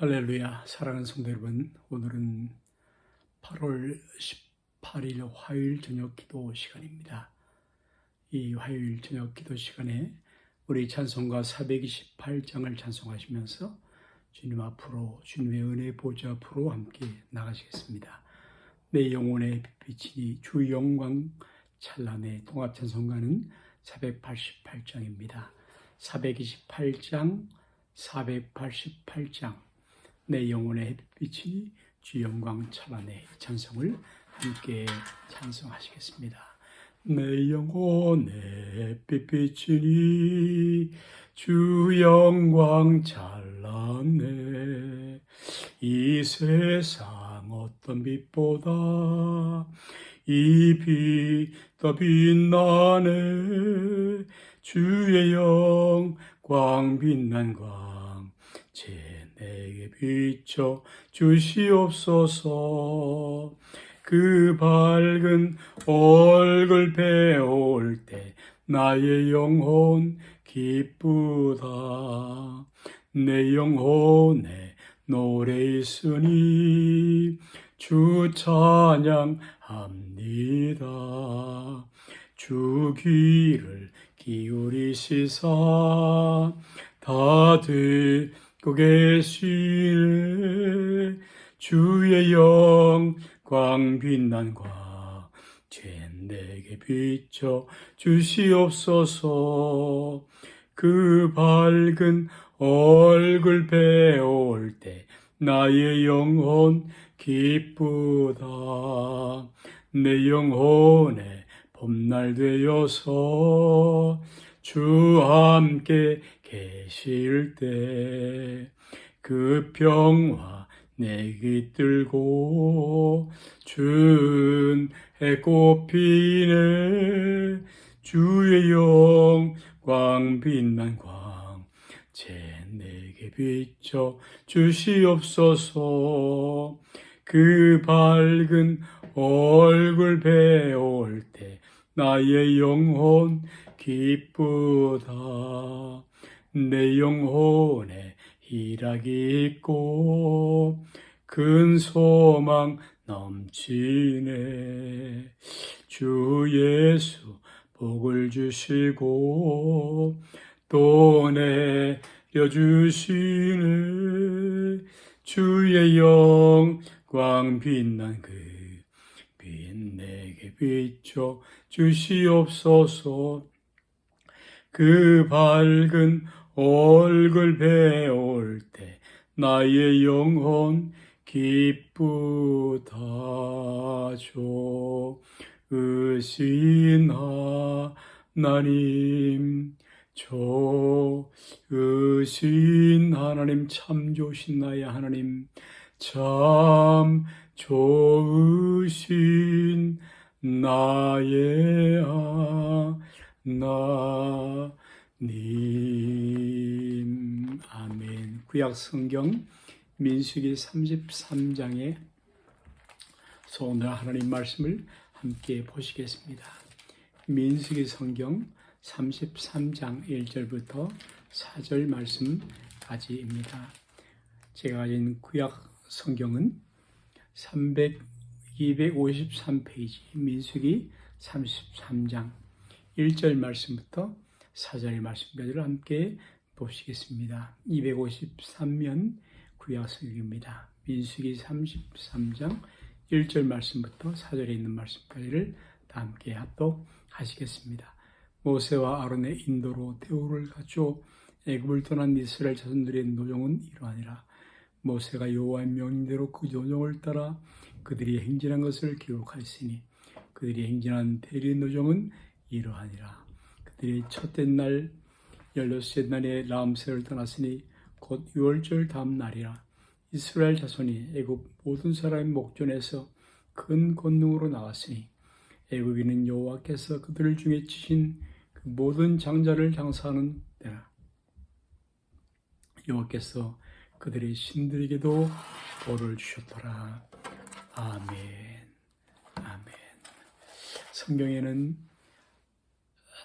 할렐루야. 사랑하는 성도 여러분, 오늘은 8월 18일 화요일 저녁 기도 시간입니다. 이 화요일 저녁 기도 시간에 우리 찬송가 428장을 찬송하시면서 주님 앞으로, 주님의 은혜 보좌 앞으로 함께 나가시겠습니다. 내 영혼의 빛이니 주 영광 찬란의 통합 찬송가는 488장입니다. 428장, 488장 내 영혼의 빛이 주 영광 찬란의 찬송을 함께 찬송하시겠습니다. 내 영혼의 빛이니 주 영광 찬란해 이 세상 어떤 빛보다 이 빛 더 빛나네 주의 영광 빛난 광 내게 비춰 주시옵소서. 그 밝은 얼굴 배울 때 나의 영혼 기쁘다. 내 영혼에 노래 있으니 주 찬양합니다. 주 귀를 기울이시사 다 듣고 계시네 주의 영광 빛난 광채 내게 비춰 주시옵소서. 그 밝은 얼굴 배울 때 나의 영혼 기쁘다. 내 영혼에 봄날 되어서 주 함께 계실 때 그 평화 내 깃들고 준해 꽃피네 주의 영광 빛난 광채 내게 비춰 주시옵소서. 그 밝은 얼굴 배울 때 나의 영혼 기쁘다. 내 영혼에 희락이 있고 큰 소망 넘치네 주 예수 복을 주시고 또 내려주시네 주의 영광 빛난 그 빛 내게 비춰 주시옵소서. 그 밝은 얼굴 배울 때 나의 영혼 기쁘다. 좋으신 하나님, 좋으신 하나님, 참 좋으신 나의 하나님, 참 좋으신 나의 하나님. 아멘. 구약 성경 민수기 33장에 오늘 하나님 말씀을 함께 보시겠습니다. 민수기 성경 33장 1절부터 4절 말씀까지입니다. 제가 가진 구약 성경은 253페이지 민수기 33장 1절 말씀부터 4절의 말씀까지를 함께 보시겠습니다. 253면 구약 성경입니다. 민수기 33장 1절 말씀부터 4절에 있는 말씀까지를 다 함께 합독하시겠습니다. 모세와 아론의 인도로 대우를 갖추어 애굽을 떠난 이스라엘 자손들의 노정은 이러하니라. 모세가 여호와의 명령대로 그 노정을 따라 그들이 행진한 것을 기록하였으니 그들이 행진한 대리 노정은 이러하니라. 그들이 첫째 날 16째 날에 라암새를 떠났으니 곧 6월절 다음 날이라. 이스라엘 자손이 애굽 모든 사람의 목전에서 큰 권능으로 나왔으니 애굽인은 여호와께서 그들 중에 치신 그 모든 장자를 장사하는 때라. 여호와께서 그들의 신들에게도 복을 주셨더라. 아멘. 아멘. 성경에는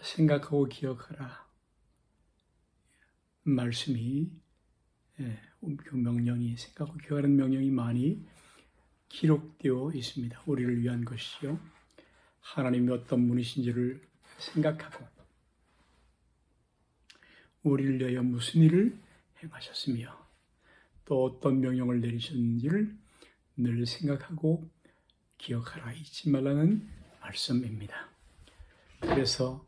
생각하고 기억하라 말씀이 그 명령이 생각하고 기억하는 명령이 많이 기록되어 있습니다. 우리를 위한 것이요. 하나님이 어떤 분이신지를 생각하고 우리를 위하여 무슨 일을 행하셨으며 또 어떤 명령을 내리셨는지를 늘 생각하고 기억하라, 잊지 말라는 말씀입니다. 그래서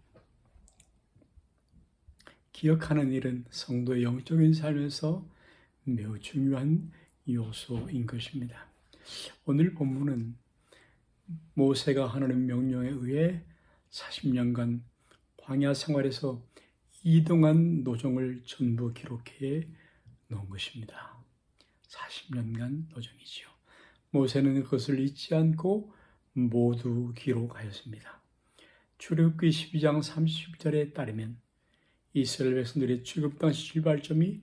기억하는 일은 성도의 영적인 삶에서 매우 중요한 요소인 것입니다. 오늘 본문은 모세가 하나님 명령에 의해 40년간 광야 생활에서 이동한 노정을 전부 기록해 놓은 것입니다. 40년간 노정이지요. 모세는 그것을 잊지 않고 모두 기록하였습니다. 출애굽기 12장 30절에 따르면 이스라엘 백성들의 출애굽 당시 출발점이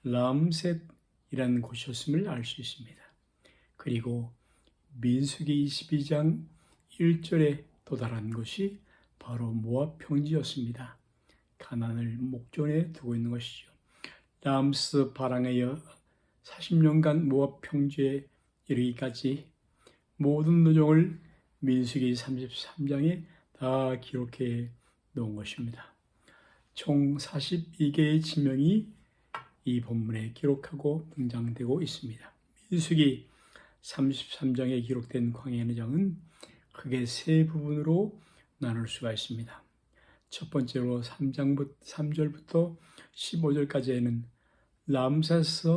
람셋이라는 곳이었음을 알 수 있습니다. 그리고 민수기 22장 1절에 도달한 곳이 바로 모압 평지였습니다. 가나안을 목전에 두고 있는 것이죠. 람스 바랑에 40년간 모압 평지에 이르기까지 모든 노정을 민수기 33장에 다 기록해 놓은 것입니다. 총 42개의 지명이 이 본문에 기록하고 등장되고 있습니다. 민수기 33장에 기록된 광야의 노정은 크게 세 부분으로 나눌 수가 있습니다. 첫 번째로 3절부터 15절까지에는 람세스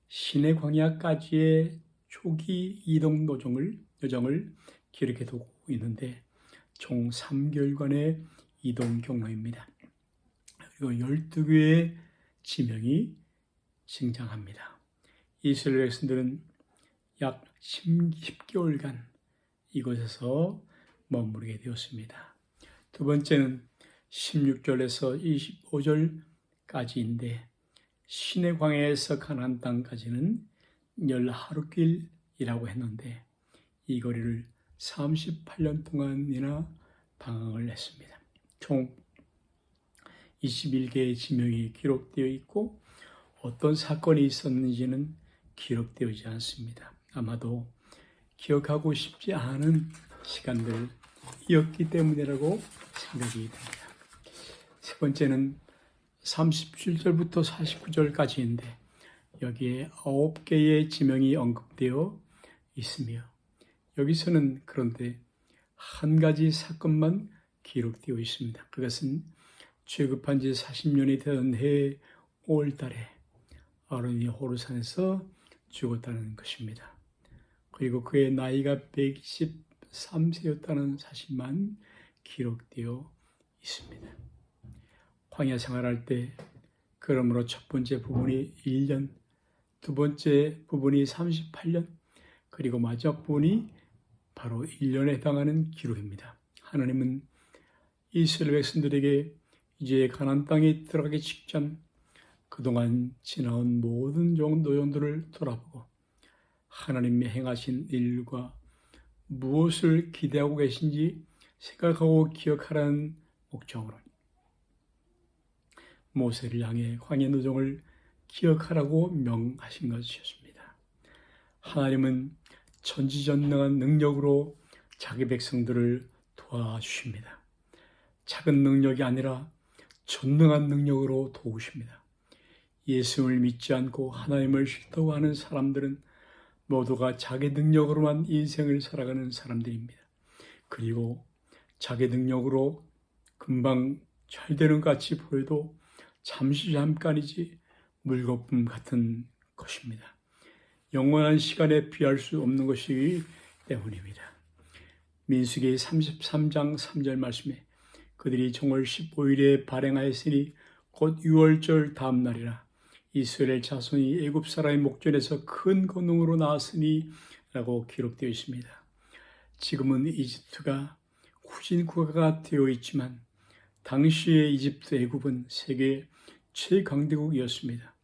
시내 광야까지의 초기 이동 여정을 기록해 두고 있는데 총 3개월간의 이동 경로입니다. 그리고 12개의 지명이 등장합니다. 이스라엘 백성들은 약 10개월간 이곳에서 머무르게 되었습니다. 두 번째는 16절에서 25절까지인데 시내 광야에서 가나안 땅까지는 10하루길이라고 했는데 이 거리를 38년 동안이나 방황을 했습니다. 총 21개의 지명이 기록되어 있고 어떤 사건이 있었는지는 기록되지 않습니다. 아마도 기억하고 싶지 않은 시간들이었기 때문이라고 생각이 됩니다. 세 번째는 37절부터 49절까지인데 여기에 9개의 지명이 언급되어 있으며 여기서는 그런데 한 가지 사건만 기록되어 있습니다. 그것은 취급한 지 40년이 되던 해 5월달에 아론이 호르산에서 죽었다는 것입니다. 그리고 그의 나이가 123세였다는 사실만 기록되어 있습니다. 광야 생활할 때 그러므로 첫 번째 부분이 1년, 두 번째 부분이 38년, 그리고 마지막 부분이 바로 1년에 해당하는 기록입니다. 하나님은 이스라엘 백성들에게 이제 가나안 땅에 들어가기 직전 그동안 지나온 모든 노정들을 돌아보고 하나님이 행하신 일과 무엇을 기대하고 계신지 생각하고 기억하라는 목적으로 모세를 향해 광야 노정을 기억하라고 명하신 것이었습니다. 하나님은 전지전능한 능력으로 자기 백성들을 도와주십니다. 작은 능력이 아니라 전능한 능력으로 도우십니다. 예수를 믿지 않고 하나님을 싫다고 하는 사람들은 모두가 자기 능력으로만 인생을 살아가는 사람들입니다. 그리고 자기 능력으로 금방 잘 되는 것 같이 보여도 잠깐이지 물거품 같은 것입니다. 영원한 시간에 비할 수 없는 것이기 때문입니다. 민수기 33장 3절 말씀에 그들이 정월 15일에 발행하였으니 곧 6월절 다음 날이라 이스라엘 자손이 애굽 사람의 목전에서 큰 권능으로 나왔으니 라고 기록되어 있습니다. 지금은 이집트가 후진 국가가 되어 있지만 당시의 이집트 애굽은 세계 최강대국이었습니다.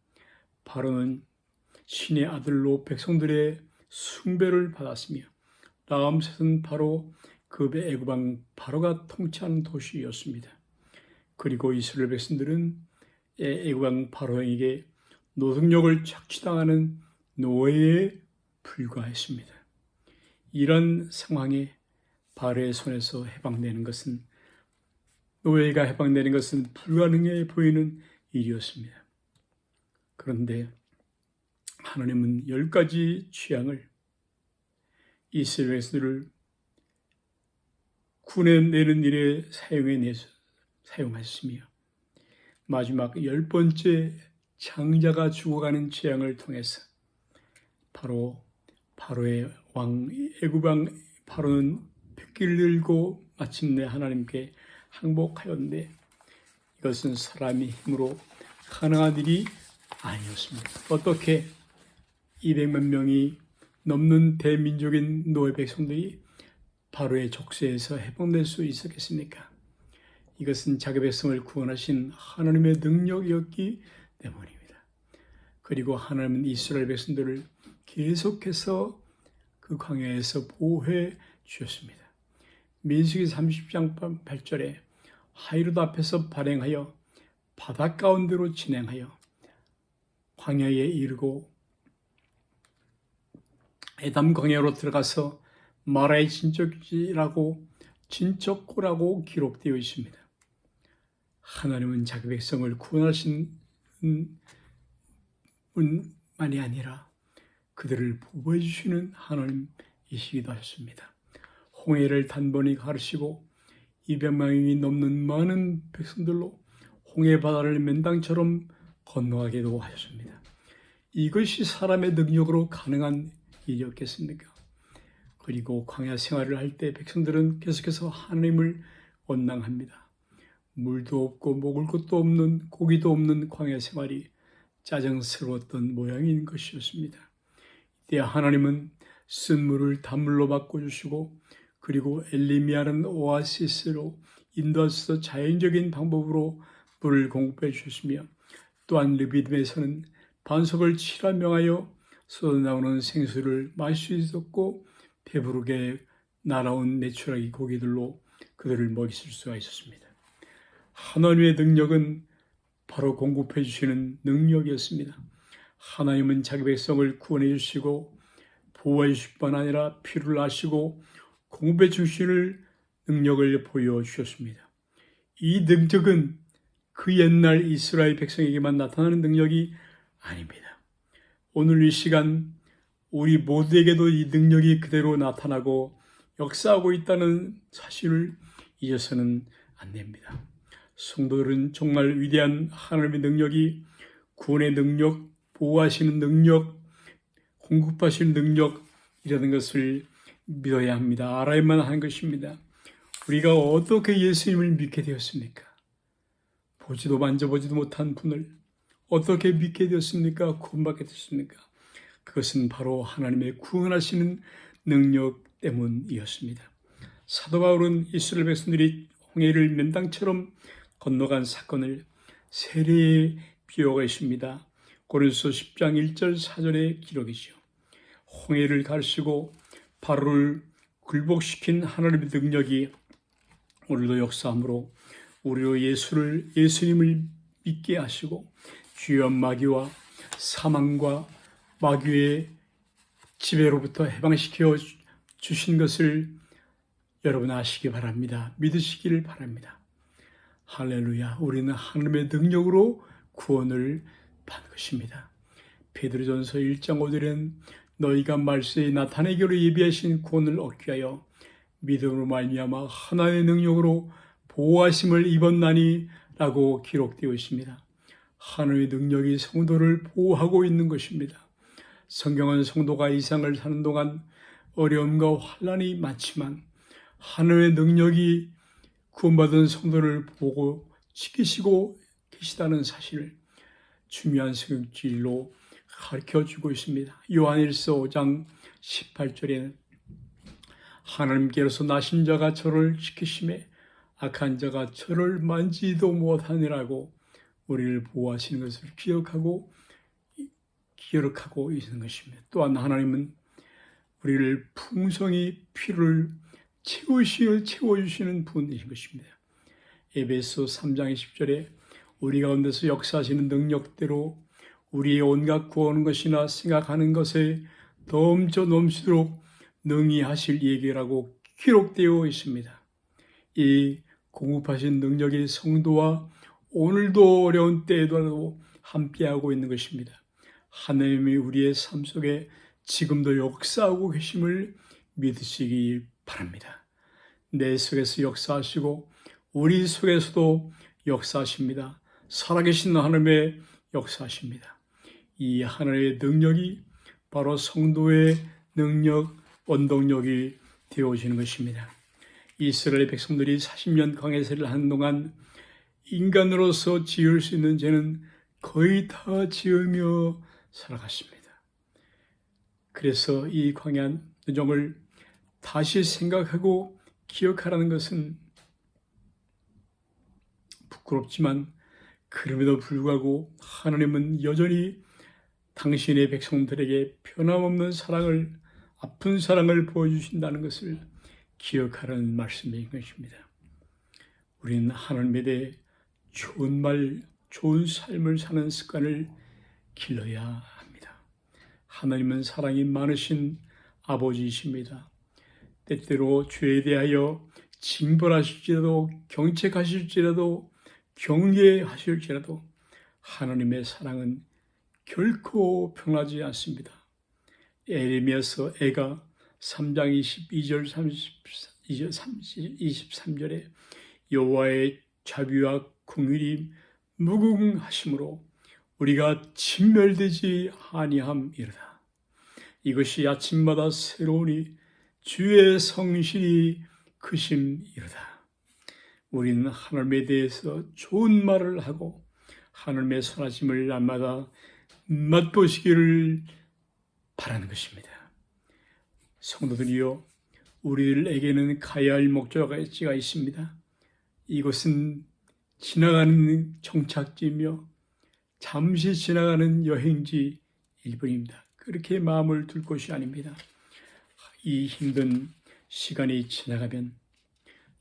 바로는 신의 아들로 백성들의 숭배를 받았으며 람셋은 바로 그 애굽 왕 바로가 통치하는 도시였습니다. 그리고 이스라엘 백성들은 애굽 왕 바로에게 노동력을 착취당하는 노예에 불과했습니다. 이런 상황에 바로의 손에서 해방되는 것은 노예가 해방되는 것은 불가능해 보이는 일이었습니다. 그런데 하나님은 10가지 취향을 이스라엘 백성들을 구해내는 일에 사용하셨으며 마지막 10번째 장자가 죽어가는 재앙을 통해서 바로의 왕 애굽 왕 바로는 벽기를 들고 마침내 하나님께 항복하였는데 이것은 사람의 힘으로 가능한 일이 아니었습니다. 어떻게 200만 명이 넘는 대민족인 노예 백성들이 바로의 족쇄에서 해방될 수 있었겠습니까? 이것은 자기 백성을 구원하신 하나님의 능력이었기 때문입니다. 그리고 하나님은 이스라엘 백성들을 계속해서 그 광야에서 보호해 주셨습니다. 민수기 30장 8절에 하이롯 앞에서 발행하여 바닷 가운데로 진행하여 광야에 이르고 에담 광야로 들어가서 마라의 진척고라고 기록되어 있습니다. 하나님은 자기 백성을 구원하신 분만이 아니라 그들을 보호해 주시는 하나님이시기도 하셨습니다. 홍해를 단번에 가르시고 200만이 넘는 많은 백성들로 홍해 바다를 맨땅처럼 건너가게도 하셨습니다. 이것이 사람의 능력으로 가능한 일이었겠습니까? 그리고 광야 생활을 할 때 백성들은 계속해서 하나님을 원망합니다. 물도 없고 먹을 것도 없는 고기도 없는 광야 생활이 짜증스러웠던 모양인 것이었습니다. 이때 하나님은 쓴 물을 단물로 바꿔주시고 그리고 엘리미아라는 오아시스로 인도하셔서 자연적인 방법으로 물을 공급해 주셨으며 또한 르비딤에서는 반석을 치라 명하여 쏟아나오는 생수를 마실 수 있었고 배부르게 날아온 메추라기 고기들로 그들을 먹이실 수가 있었습니다. 하나님의 능력은 바로 공급해 주시는 능력이었습니다. 하나님은 자기 백성을 구원해 주시고 보호해 주실 뿐 아니라 필요를 아시고 공급해 주실 능력을 보여주셨습니다. 이 능력은 그 옛날 이스라엘 백성에게만 나타나는 능력이 아닙니다. 오늘 이 시간 우리 모두에게도 이 능력이 그대로 나타나고 역사하고 있다는 사실을 잊어서는 안 됩니다. 성도들은 정말 위대한 하나님의 능력이 구원의 능력, 보호하시는 능력, 공급하시는 능력이라는 것을 믿어야 합니다. 알아야만 하는 것입니다. 우리가 어떻게 예수님을 믿게 되었습니까? 보지도 만져보지도 못한 분을 어떻게 믿게 되었습니까? 구원받게 되었습니까? 그것은 바로 하나님의 구원하시는 능력 때문이었습니다. 사도 바울은 이스라엘 백성들이 홍해를 맨땅처럼 건너간 사건을 세례에 비유가 있습니다. 고린도서 10장 1절 4절의 기록이죠. 홍해를 가르치고 바로를 굴복시킨 하나님의 능력이 오늘도 역사함으로 우리로 예수님을 믿게 하시고 주여 마귀와 사망과 마귀의 지배로부터 해방시켜 주신 것을 여러분 아시기 바랍니다. 믿으시기를 바랍니다. 할렐루야. 우리는 하나님의 능력으로 구원을 받은 것입니다. 베드로전서 1장 5절엔 너희가 말세에 나타내기로 예비하신 구원을 얻기 위하여 믿음으로 말미암아 하나님의 능력으로 보호하심을 입었나니 라고 기록되어 있습니다. 하나님의 능력이 성도를 보호하고 있는 것입니다. 성경은 성도가 이 세상을 사는 동안 어려움과 환난이 많지만 하나님의 능력이 구원받은 성도를 보고 지키시고 계시다는 사실을 중요한 성경진리로 가르쳐주고 있습니다. 요한일서 5장 18절에는 하나님께로서 나신 자가 저를 지키심에 악한 자가 저를 만지도 못하니라고 우리를 보호하시는 것을 기억하고 있는 것입니다. 또한 하나님은 우리를 풍성히 피를 채워주시는 분이신 것입니다. 에베소 3장 20절에 우리 가운데서 역사하시는 능력대로 우리의 온갖 구하는 것이나 생각하는 것에 넘쳐 넘치도록 능히 하실 얘기라고 기록되어 있습니다. 이 공급하신 능력이 성도와 오늘도 어려운 때에도 함께하고 있는 것입니다. 하나님이 우리의 삶 속에 지금도 역사하고 계심을 믿으시기 바랍니다. 내 속에서 역사하시고 우리 속에서도 역사하십니다. 살아계신 하나님의 역사하십니다. 이 하나님의 능력이 바로 성도의 능력, 원동력이 되어지는 것입니다. 이스라엘 백성들이 40년 광야세를 하는 동안 인간으로서 지을 수 있는 죄는 거의 다 지으며 살아갔습니다. 그래서 이 광야 여정을 다시 생각하고 기억하라는 것은 부끄럽지만 그럼에도 불구하고 하나님은 여전히 당신의 백성들에게 변함없는 사랑을, 아픈 사랑을 보여주신다는 것을 기억하라는 말씀인 것입니다. 우리는 하나님에 대해 좋은 말, 좋은 삶을 사는 습관을 길러야 합니다. 하나님은 사랑이 많으신 아버지이십니다. 때때로 죄에 대하여 징벌하실지라도, 경책하실지라도, 경계하실지라도 하나님의 사랑은 결코 변하지 않습니다. 에레미야서 애가 3장 22절 23절에 여호와의 자비와 긍휼이 무궁하심으로 우리가 진멸되지 아니함이로다. 이것이 아침마다 새로우니 주의 성실이 크심이로다. 우리는 하나님에 대해서 좋은 말을 하고 하나님의 선하심을 날마다 맛보시기를 바라는 것입니다. 성도들이여, 우리들에게는 가야 할 목적지가 있습니다. 이것은 지나가는 정착지이며 잠시 지나가는 여행지일 뿐입니다. 그렇게 마음을 둘 것이 아닙니다. 이 힘든 시간이 지나가면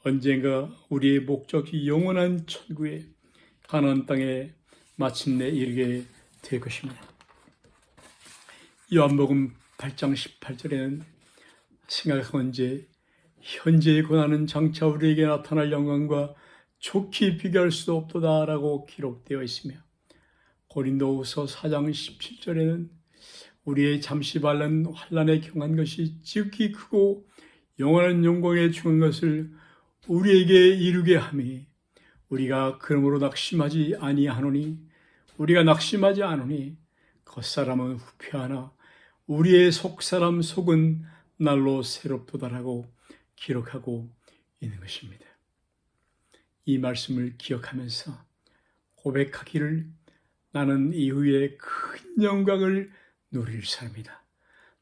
언젠가 우리의 목적이 영원한 천국에, 가나안 땅에 마침내 이르게 될 것입니다. 요한복음 8장 18절에는 생각하건대 현재의 고난은 장차 우리에게 나타날 영광과 좋게 비교할 수도 없도다라고 기록되어 있으며, 고린도후서 4장 17절에는 우리의 잠시 발른 환난에 경한 것이 지극히 크고 영원한 영광에 중한 것을 우리에게 이루게 하니 우리가 그러므로 낙심하지 아니하노니, 우리가 낙심하지 않으니 겉사람은 후패하나 우리의 속사람 속은 날로 새롭도다라고 기록하고 있는 것입니다. 이 말씀을 기억하면서 고백하기를, 나는 이후에 큰 영광을 누릴 사람이다.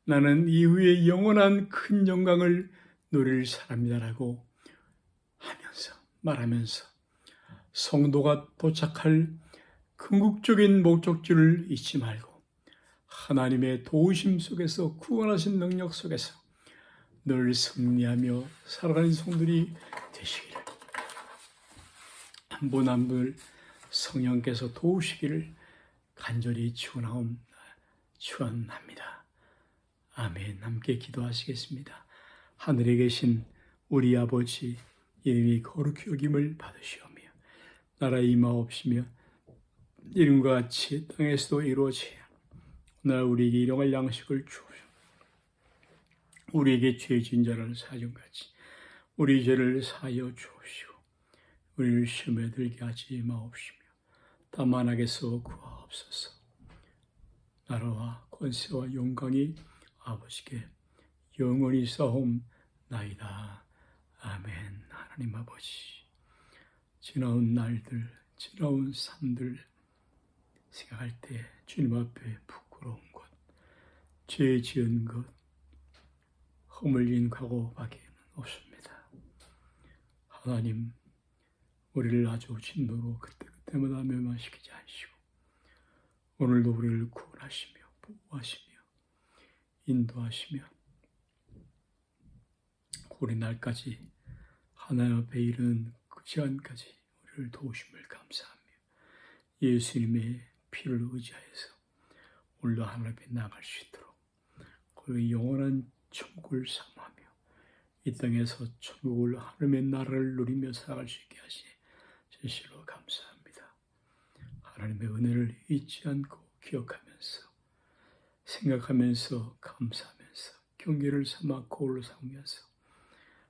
나는 이후에 영원한 큰 영광을 누릴 사람이다라고 하면서, 말하면서 성도가 도착할 궁극적인 목적지를 잊지 말고 하나님의 도우심 속에서, 구원하신 능력 속에서 늘 승리하며 살아가는 성들이 되시기를, 한 분 한 분을 성령께서 도우시기를 간절히 축원합니다. 아멘. 함께 기도하시겠습니다. 하늘에 계신 우리 아버지, 이름이 거룩히 여김을 받으시오며 나라의 임하옵시며 이름과 같이 땅에서도 이루어지어 오늘 우리에게 일용할 양식을 주옵소서. 우리에게 죄 지은 자를 사정같이 우리 죄를 사하여 주옵시고 우리를 시험에 들게 하지 마옵시며 다만 악에서 구하옵소서. 나라와 권세와 영광이 아버지께 영원히 싸움나이다. 아멘. 하나님 아버지, 지나온 날들, 지나온 삶들 생각할 때 주님 앞에 부끄러운 것, 죄 지은 것, 허물린 과거밖에 없습니다. 하나님, 우리를 아주 진노로 그때마다 멸망시키지 않으시고 오늘도 우리를 구원하시며 보호하시며 인도하시며 우리 날까지 하나님 앞에 이르는 그 시간까지 우리를 도우심을 감사하며 예수님의 피를 의지하여서 오늘도 하나님 앞에 나갈 수 있도록 그 영원한 천국을 사모하며 이 땅에서 천국을 하나님의 나라를 누리며 살아갈 수 있게 하시니 진실로 감사합니다. 하나님의 은혜를 잊지 않고 기억하면서 생각하면서 감사하면서 경계를 삼아 거울로 삼으면서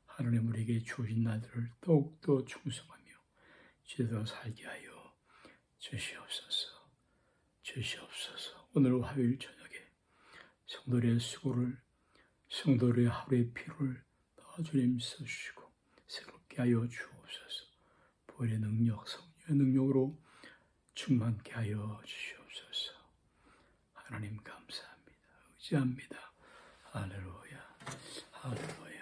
하나님 우리에게 주어진 날들을 더욱더 충성하며 제대로 살게 하여 주시옵소서. 주시옵소서. 오늘 화요일 저녁에 성도들의 수고를 성도들의 하루의 피로를 다 주님 써주시고 새롭게 하여 주옵소서. 부활의 능력, 성령의 능력으로 충만케 하여 주시옵소서. 하나님 감사합니다. 의지합니다. 할렐루야. 할렐루야.